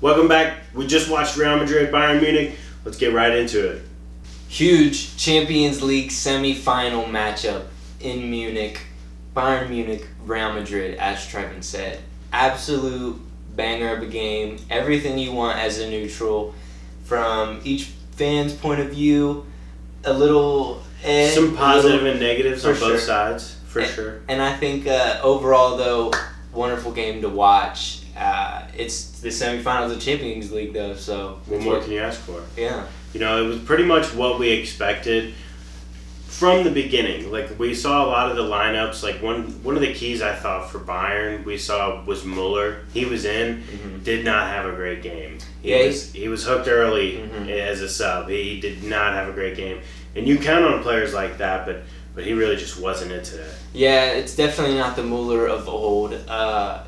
Welcome back. We just watched Real Madrid, Bayern Munich. Let's get right into it. Huge Champions League semi-final matchup in Munich. Bayern Munich, Real Madrid, as Trevin said. Absolute banger of a game. Everything you want as a neutral. From each fan's point of view, a little edge. Some positive and negatives on sure. both sides, for sure. And I think overall, though, wonderful game to watch. It's the semifinals of the Champions League, though, so... What more can you ask for? Yeah. You know, it was pretty much what we expected from the beginning. Like, we saw a lot of the lineups. Like, one of the keys I thought for Bayern we saw was Muller. He was in, did not have a great game. He was hooked early as a sub. He did not have a great game. And you count on players like that, but he really just wasn't it today. Yeah, it's definitely not the Muller of old.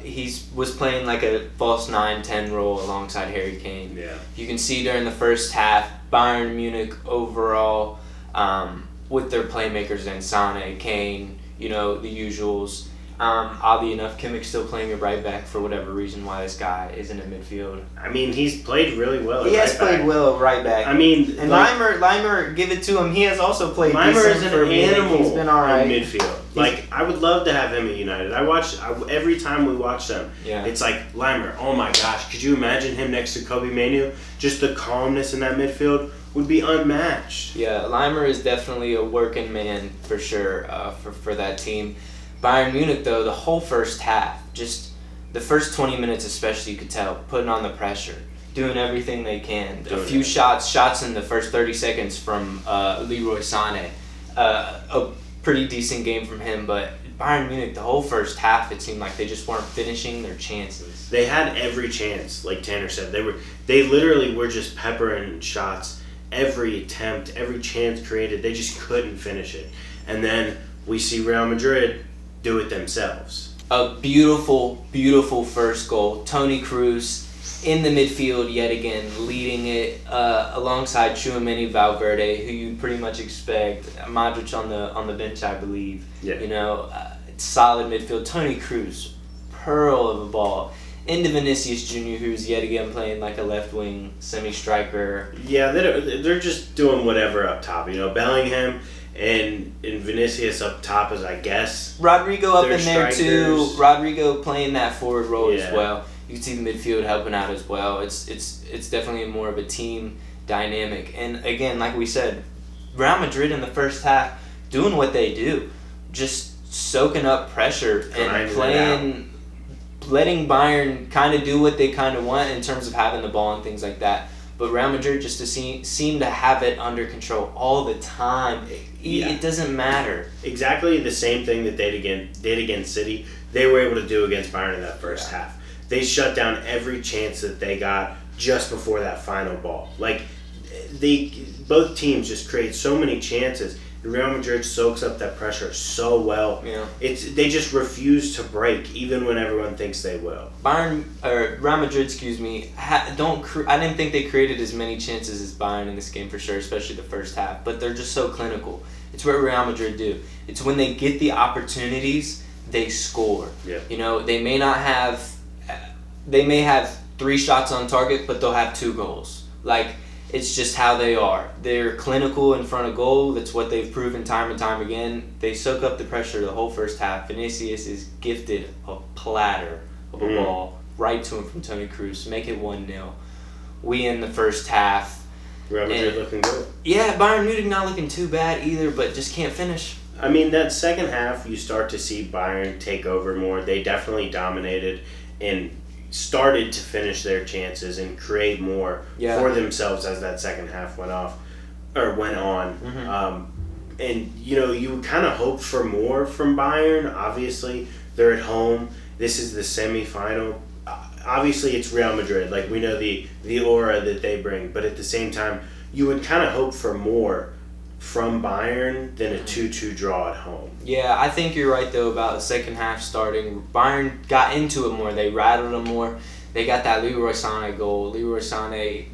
He was playing like a false 9-10 role alongside Harry Kane. Yeah. You can see during the first half, Bayern Munich overall, with their playmakers and Sane, Kane, the usuals. Oddly enough, Kimmich's still playing at right back for whatever reason why this guy isn't in midfield. I mean, he's played really well at He right has played back. well at right back. I mean... And Leimer, give it to him, he has also played Leimer decent is an for Munich. animal He's been all right. in midfield. Like, I would love to have him at United. Every time we watch them, it's like, Leimer, oh my gosh, could you imagine him next to Kobe Manu? Just the calmness in that midfield would be unmatched. Yeah, Leimer is definitely a working man for sure for that team. Bayern Munich, though, the whole first half, just the first 20 minutes especially, you could tell, putting on the pressure, doing everything they can. A few shots in the first 30 seconds from Leroy Sané. A pretty decent game from him, but Bayern Munich, the whole first half, it seemed like they just weren't finishing their chances. They had every chance, like Tanner said. They literally were just peppering shots, every attempt, every chance created. They just couldn't finish it. And then we see Real Madrid do it themselves. A beautiful, beautiful first goal. Toni Kroos in the midfield yet again, leading it alongside Tchouaméni, Valverde, who you pretty much expect. Modric on the bench, I believe. Yeah. Solid midfield. Toni Kroos, pearl of a ball. Into Vinicius Jr., who's yet again playing like a left wing semi-striker. Yeah, they're just doing whatever up top. Bellingham and Vinicius up top is, I guess. Rodrigo up in strikers. there too. Rodrigo playing that forward role as well. You can see the midfield helping out as well. It's definitely more of a team dynamic. And again, like we said, Real Madrid in the first half doing what they do, just soaking up pressure and letting Bayern kind of do what they kind of want in terms of having the ball and things like that. But Real Madrid just seem to have it under control all the time. It doesn't matter. Exactly the same thing that they did against City, they were able to do against Bayern in that first half. They shut down every chance that they got just before that final ball. Like, both teams just create so many chances. Real Madrid soaks up that pressure so well. Yeah. They just refuse to break, even when everyone thinks they will. Real Madrid, I didn't think they created as many chances as Bayern in this game for sure, especially the first half. But they're just so clinical. It's what Real Madrid do. It's when they get the opportunities, they score. Yeah. They may have 3 shots on target, but they'll have 2 goals. Like, it's just how they are. They're clinical in front of goal. That's what they've proven time and time again. They soak up the pressure the whole first half. Vinicius is gifted a platter of a ball right to him from Toni Kroos. Make it 1-0. We in the first half. Real Madrid looking good. Yeah, Bayern Munich not looking too bad either, but just can't finish. I mean, that second half, you start to see Bayern take over more. They definitely dominated and started to finish their chances and create more for themselves as that second half went on. And you would kind of hope for more from Bayern. Obviously, they're at home. This is the semifinal. Obviously, it's Real Madrid. Like, we know the aura that they bring, but at the same time, you would kind of hope for more from Bayern than a 2-2 draw at home. Yeah, I think you're right, though, about the second half starting. Bayern got into it more. They rattled them more. They got that Leroy Sané goal. Leroy Sané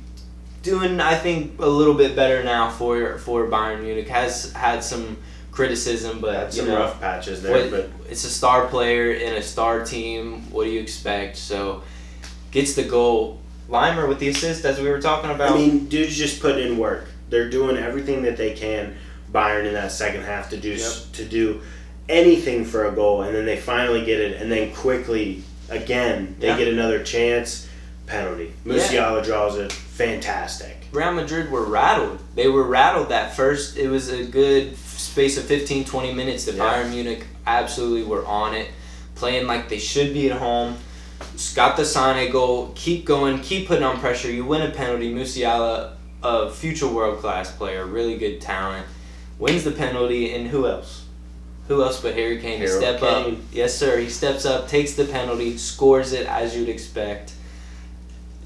doing, I think, a little bit better now for Bayern Munich. Has had some criticism, but some rough patches there. But it's a star player in a star team. What do you expect? So gets the goal. Limer with the assist, as we were talking about. I mean, dude's just putting in work. They're doing everything that they can, Bayern, in that second half to do anything for a goal, and then they finally get it, and then quickly, again, they get another chance, penalty. Musiala draws it, fantastic. Real Madrid were rattled. They were rattled that first. It was a good space of 15, 20 minutes that Bayern Munich absolutely were on it, playing like they should be at home. Got the Sane goal, keep going, keep putting on pressure. You win a penalty. Musiala, a future world-class player, really good talent, wins the penalty, and who else? Who else but Harry Kane to step up? Yes, sir. He steps up, takes the penalty, scores it as you'd expect.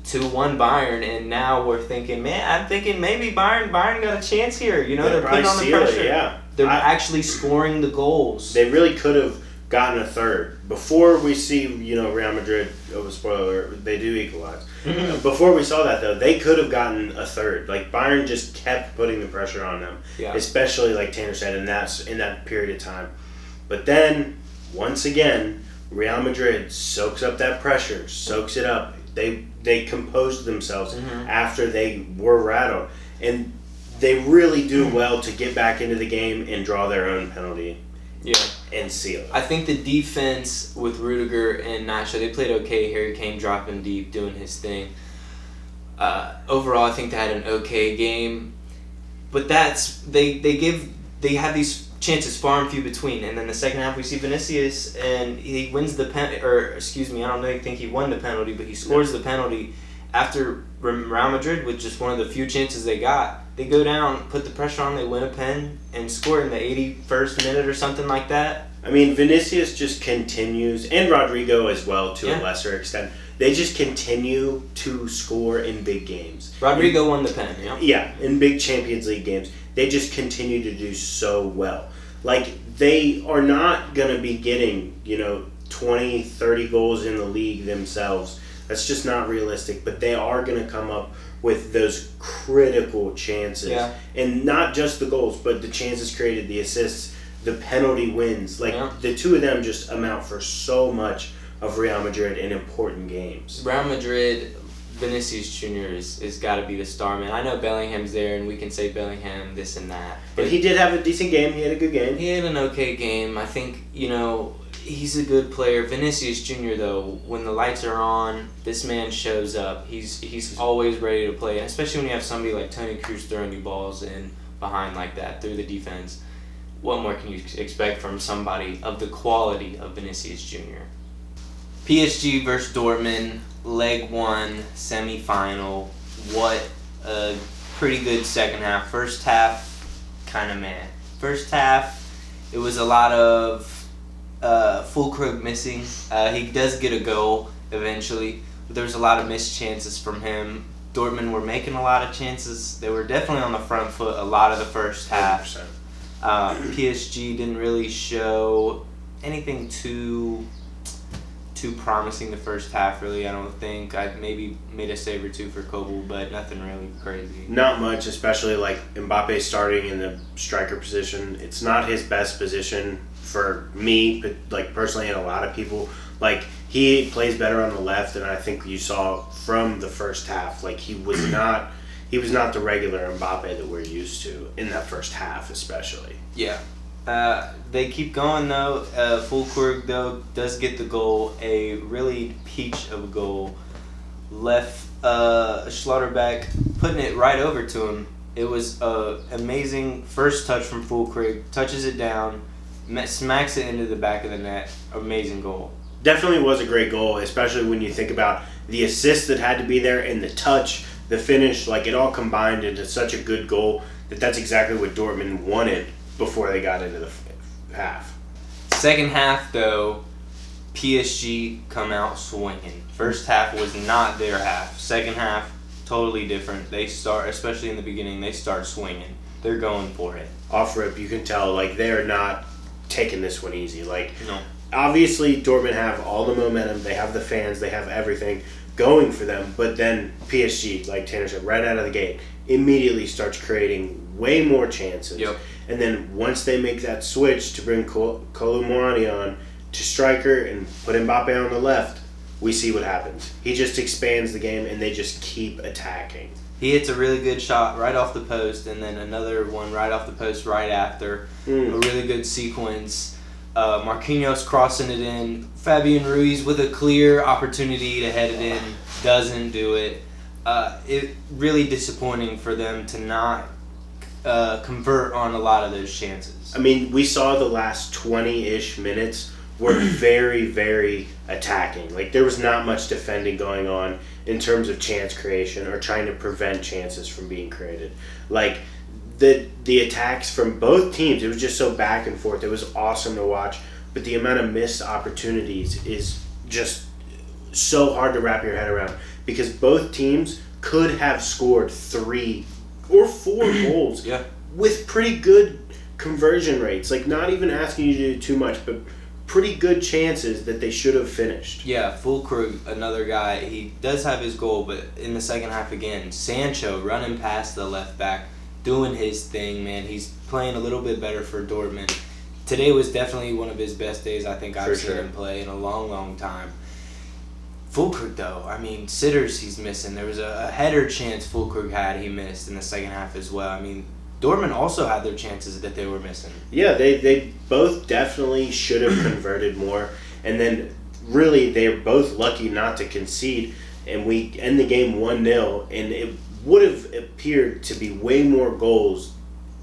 2-1 Bayern, and now we're thinking, I'm thinking maybe Bayern got a chance here. You know, they're putting on the pressure. They're actually scoring the goals. They really could have gotten a third. Before we see, Real Madrid, spoiler, they do equalize. Before we saw that, though, they could have gotten a third. Like, Bayern just kept putting the pressure on them, especially, like Tanner said, in that period of time. But then, once again, Real Madrid soaks up that pressure, soaks it up. They composed themselves after they were rattled. And they really do well to get back into the game and draw their own penalty. Yeah. And seal it. I think the defense with Rudiger and Nacho, they played okay. Harry Kane dropping deep, doing his thing. Overall, I think they had an okay game. But they have these chances far and few between. And then the second half, we see Vinicius, and he wins the penalty. Or, excuse me, I don't think he won the penalty, but he scores the penalty after Real Madrid with just one of the few chances they got. They go down, put the pressure on, they win a pen, and score in the 81st minute or something like that. I mean, Vinicius just continues, and Rodrigo as well to a lesser extent. They just continue to score in big games. Rodrigo won the pen, Yeah, in big Champions League games. They just continue to do so well. Like, they are not going to be getting, 20, 30 goals in the league themselves. That's just not realistic, but they are going to come up with those critical chances. Yeah. And not just the goals, but the chances created, the assists, the penalty wins. Like, the two of them just amount for so much of Real Madrid in important games. Real Madrid, Vinicius Jr. is got to be the star, man. I know Bellingham's there, and we can say Bellingham this and that. But he did have a decent game. He had a good game. He had an okay game. I think, he's a good player. Vinicius Jr., though, when the lights are on, this man shows up. He's always ready to play, especially when you have somebody like Toni Kroos throwing you balls in behind like that through the defense. What more can you expect from somebody of the quality of Vinicius Jr.? PSG versus Dortmund, leg 1, semi-final. What a pretty good second half. First half, kind of meh. First half, it was a lot of Füllkrug missing. He does get a goal eventually, but there was a lot of missed chances from him. Dortmund were making a lot of chances. They were definitely on the front foot a lot of the first half. 100%. PSG didn't really show anything too promising the first half, really, I don't think. I maybe made a save or two for Kobel, but nothing really crazy. Not much, especially like Mbappe starting in the striker position. It's not his best position for me, but like personally and a lot of people. Like, he plays better on the left, and I think you saw from the first half, like he was not the regular Mbappe that we're used to in that first half, especially. Yeah. They keep going, though. Füllkrug, though, does get the goal. A really peach of a goal. Left Schlotterbeck putting it right over to him. It was an amazing first touch from Füllkrug. Touches it down. Smacks it into the back of the net. Amazing goal. Definitely was a great goal, especially when you think about the assist that had to be there and the touch, the finish. Like, it all combined into such a good goal that's exactly what Dortmund wanted before they got into the half. Second half, though, PSG come out swinging. First half was not their half. Second half, totally different. They start, especially in the beginning, they start swinging. They're going for it. Off rip, you can tell, like, they're not taking this one easy. Like, no. Obviously, Dortmund have all the momentum. They have the fans. They have everything going for them. But then PSG, like Tanner said, right out of the gate, immediately starts creating way more chances. Yep. And then once they make that switch to bring Kolo Muani on to striker and put Mbappe on the left, we see what happens. He just expands the game, and they just keep attacking. He hits a really good shot right off the post, and then another one right off the post right after. A really good sequence. Marquinhos crossing it in. Fabian Ruiz with a clear opportunity to head it in. Doesn't do it. It really disappointing for them to not convert on a lot of those chances. I mean, we saw the last 20-ish minutes were very, very attacking. Like, there was not much defending going on in terms of chance creation or trying to prevent chances from being created. Like, the attacks from both teams, it was just so back and forth. It was awesome to watch, but the amount of missed opportunities is just so hard to wrap your head around, because both teams could have scored 3 or 4 goals with pretty good conversion rates. Like, not even asking you to do too much, but pretty good chances that they should have finished. Yeah, Fulkrug, another guy, he does have his goal, but in the second half again, Sancho running past the left back, doing his thing, man. He's playing a little bit better for Dortmund. Today was definitely one of his best days I think I've seen him play in a long, long time. Fulkrug, though, I mean, sitters he's missing. There was a header chance Fulkrug had he missed in the second half as well. I mean, Dortmund also had their chances that they were missing. Yeah, they both definitely should have converted more. And then, really, they're both lucky not to concede. And we end the game 1-0, and it would have appeared to be way more goals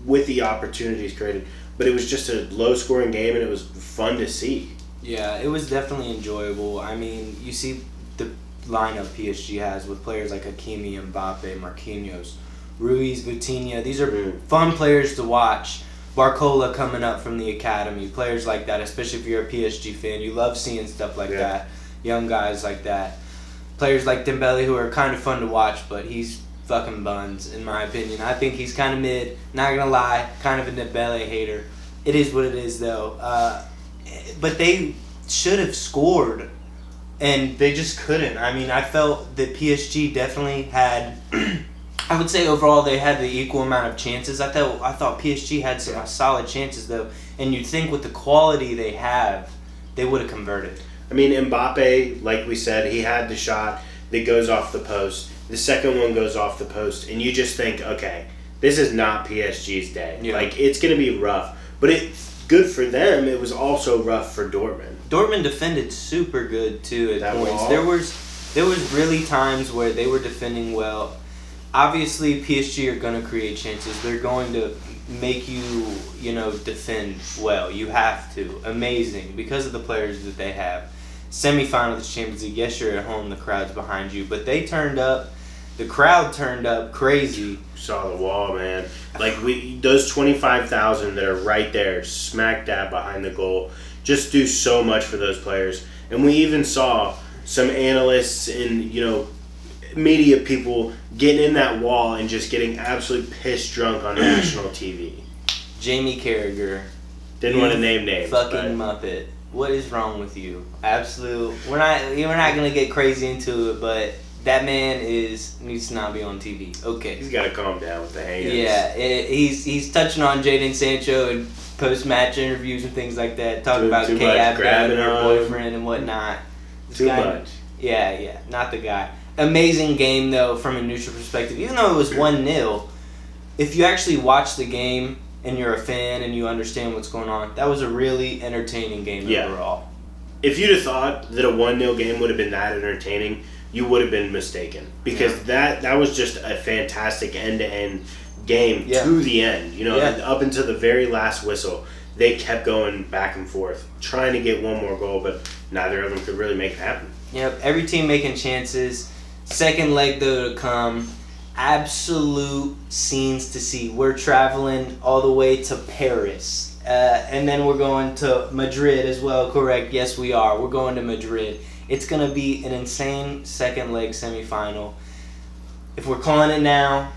with the opportunities created. But it was just a low-scoring game, and it was fun to see. Yeah, it was definitely enjoyable. I mean, you see the lineup PSG has with players like Hakimi, Mbappe, Marquinhos, Ruiz, Vitinha. These are fun players to watch. Barcola coming up from the academy. Players like that, especially if you're a PSG fan. You love seeing stuff like that. Young guys like that. Players like Dembele, who are kind of fun to watch, but he's fucking buns, in my opinion. I think he's kind of mid. Not going to lie. Kind of a Dembele hater. It is what it is, though. But they should have scored, and they just couldn't. I mean, I felt that PSG definitely had... I would say overall they had the equal amount of chances. I thought PSG had some solid chances, though, and you'd think with the quality they have, they would have converted. I mean, Mbappe, like we said, he had the shot that goes off the post. The second one goes off the post, and you just think, okay, this is not PSG's day. Yeah. Like, it's going to be rough. But good for them. It was also rough for Dortmund. Dortmund defended super good, too, at that points. Wall. There was really times where they were defending well. Obviously, PSG are going to create chances. They're going to make you, defend well. You have to. Amazing. Because of the players that they have. Semi-final of the Champions League. Yes, you're at home. The crowd's behind you. But they turned up. The crowd turned up crazy. Saw the wall, man. Like, those 25,000 that are right there, smack dab behind the goal, just do so much for those players. And we even saw some analysts and, media people getting in that wall and just getting absolutely pissed drunk on national TV. Jamie Carragher. Didn't want to name names. Fucking Muppet. What is wrong with you? Absolute. We're not gonna get crazy into it, but that man needs to not be on TV. Okay. He's got to calm down with the hands. Yeah, he's touching on Jadon Sancho and post-match interviews and things like that, talking about Kay Abdel and her boyfriend and whatnot. Too much. Yeah, not the guy. Amazing game, though, from a neutral perspective. Even though it was 1-0, if you actually watch the game and you're a fan and you understand what's going on, that was a really entertaining game overall. If you'd have thought that a 1-0 game would have been that entertaining, you would have been mistaken. Because that was just a fantastic end-to-end game to the end. Up until the very last whistle, they kept going back and forth, trying to get one more goal, but neither of them could really make it happen. Yep, every team making chances. Second leg, though, to come. Absolute scenes to see. We're traveling all the way to Paris. And then we're going to Madrid as well, correct? Yes, we are. We're going to Madrid. It's going to be an insane second leg semifinal. If we're calling it now,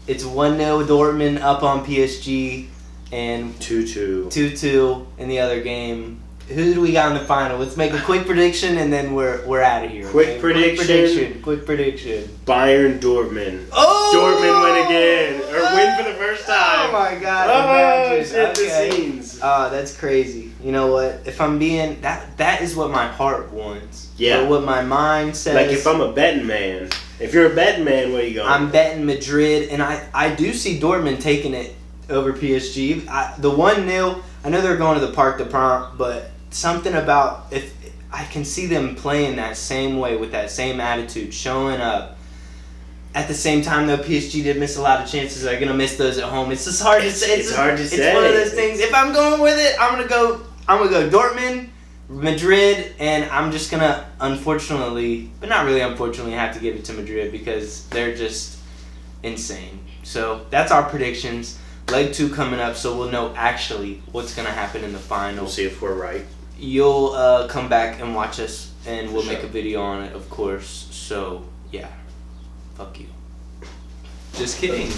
it's 1-0 Dortmund up on PSG and 2-2 2-2 in the other game. Who do we got in the final? Let's make a quick prediction and then we're out of here. Quick prediction. Quick prediction. Bayern Dortmund. Oh! Dortmund win again. Or win for the first time. Oh my God. Oh, Imagine. shit, the Okay. scenes. Oh, that's crazy. You know what? If I'm being that is what my heart wants. Yeah. But what my mind says. Like if I'm a betting man. If you're a betting man, what are you going? I'm betting Madrid, and I do see Dortmund taking it over PSG. The 1-0. I know they're going to the Parc des Princes, but something about if I can see them playing that same way with that same attitude, showing up. At the same time, though, PSG did miss a lot of chances. They're gonna miss those at home. It's just hard to say. It's hard to say. It's one of those things. If I'm going with it, I'm gonna go Dortmund, Madrid, and I'm just gonna unfortunately, but not really unfortunately, have to give it to Madrid because they're just insane. So that's our predictions. Leg 2 coming up, so we'll know actually what's gonna happen in the final. We'll see if we're right. You'll come back and watch us, and we'll For sure. make a video on it, of course. So yeah, fuck you. Just kidding.